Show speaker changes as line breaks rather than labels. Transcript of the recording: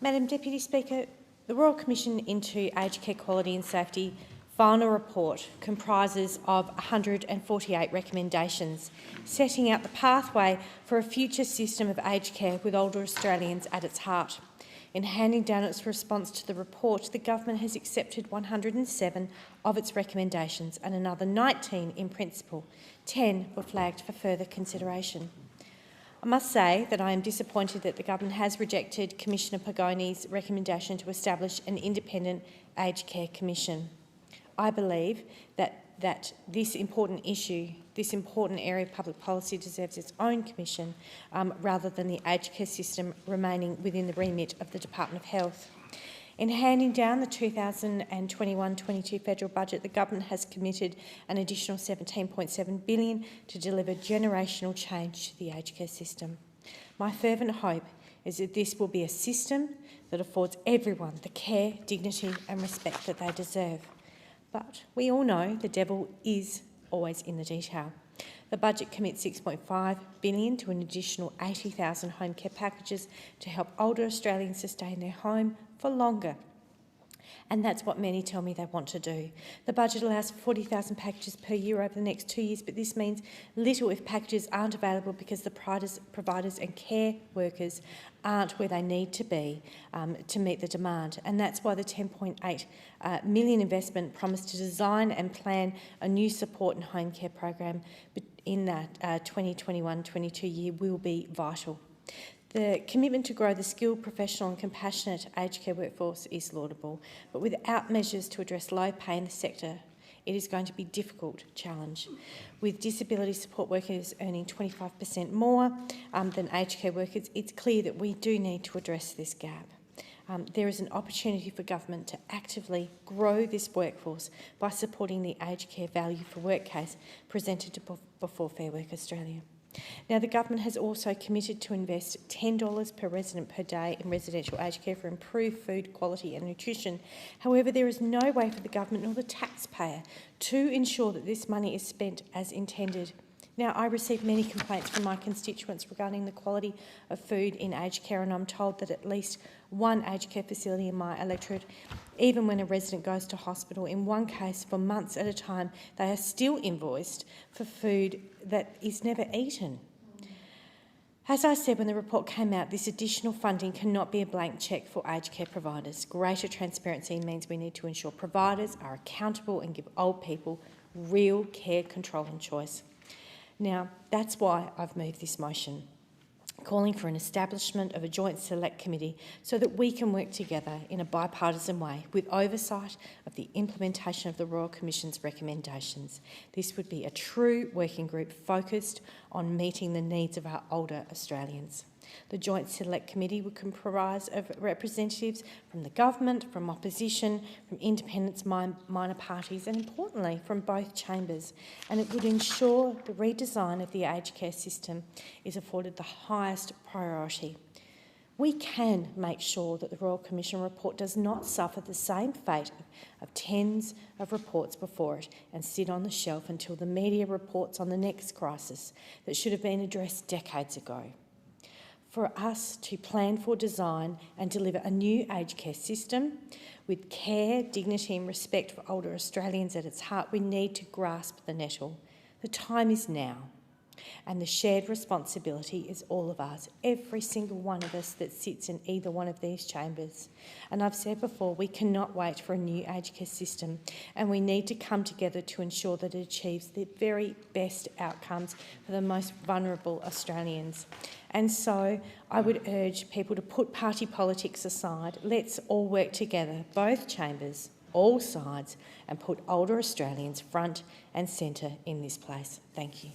Madam Deputy Speaker, the Royal Commission into Aged Care Quality and Safety final report comprises of 148 recommendations, setting out the pathway for a future system of aged care with older Australians at its heart. In handing down its response to the report, the government has accepted 107 of its recommendations and another 19 in principle. 10 were flagged for further consideration. I must say that I am disappointed that the government has rejected Commissioner Pagoni's recommendation to establish an independent aged care commission. I believe that this important issue, this important area of public policy deserves its own commission rather than the aged care system remaining within the remit of the Department of Health. In handing down the 2021-22 federal budget, the government has committed an additional $17.7 billion to deliver generational change to the aged care system. My fervent hope is that this will be a system that affords everyone the care, dignity and respect that they deserve. But we all know the devil is always in the detail. The budget commits $6.5 billion to an additional 80,000 home care packages to help older Australians sustain in their home for longer. And that's what many tell me they want to do. The budget allows for 40,000 packages per year over the next 2 years, but this means little if packages aren't available because the providers and care workers aren't where they need to be to meet the demand. And that's why the $10.8 million investment promised to design and plan a new support and home care program in that 2021-22 year will be vital. The commitment to grow the skilled, professional and compassionate aged care workforce is laudable, but without measures to address low pay in the sector, it is going to be a difficult challenge. With disability support workers earning 25% more than aged care workers, it's clear that we do need to address this gap. There is an opportunity for government to actively grow this workforce by supporting the aged care value for work case presented before Fair Work Australia. Now, the government has also committed to invest $10 per resident per day in residential aged care for improved food quality and nutrition. However, there is no way for the government nor the taxpayer to ensure that this money is spent as intended. Now, I receive many complaints from my constituents regarding the quality of food in aged care, and I'm told that at least one aged care facility in my electorate, even when a resident goes to hospital, in one case for months at a time, they are still invoiced for food that is never eaten. As I said when the report came out, this additional funding cannot be a blank cheque for aged care providers. Greater transparency means we need to ensure providers are accountable and give old people real care, control and choice. Now, that's why I've moved this motion, calling for an establishment of a joint select committee so that we can work together in a bipartisan way with oversight of the implementation of the Royal Commission's recommendations. This would be a true working group focused on meeting the needs of our older Australians. The Joint Select Committee would comprise of representatives from the government, from opposition, from independents, minor parties and, importantly, from both chambers. And it would ensure the redesign of the aged care system is afforded the highest priority. We can make sure that the Royal Commission report does not suffer the same fate of tens of reports before it and sit on the shelf until the media reports on the next crisis that should have been addressed decades ago. For us to plan for, design and deliver a new aged care system with care, dignity and respect for older Australians at its heart, we need to grasp the nettle. The time is now, and the shared responsibility is all of us, every single one of us that sits in either one of these chambers. And I've said before, we cannot wait for a new aged care system, and we need to come together to ensure that it achieves the very best outcomes for the most vulnerable Australians. And so I would urge people to put party politics aside. Let's all work together, both chambers, all sides, and put older Australians front and centre in this place. Thank you.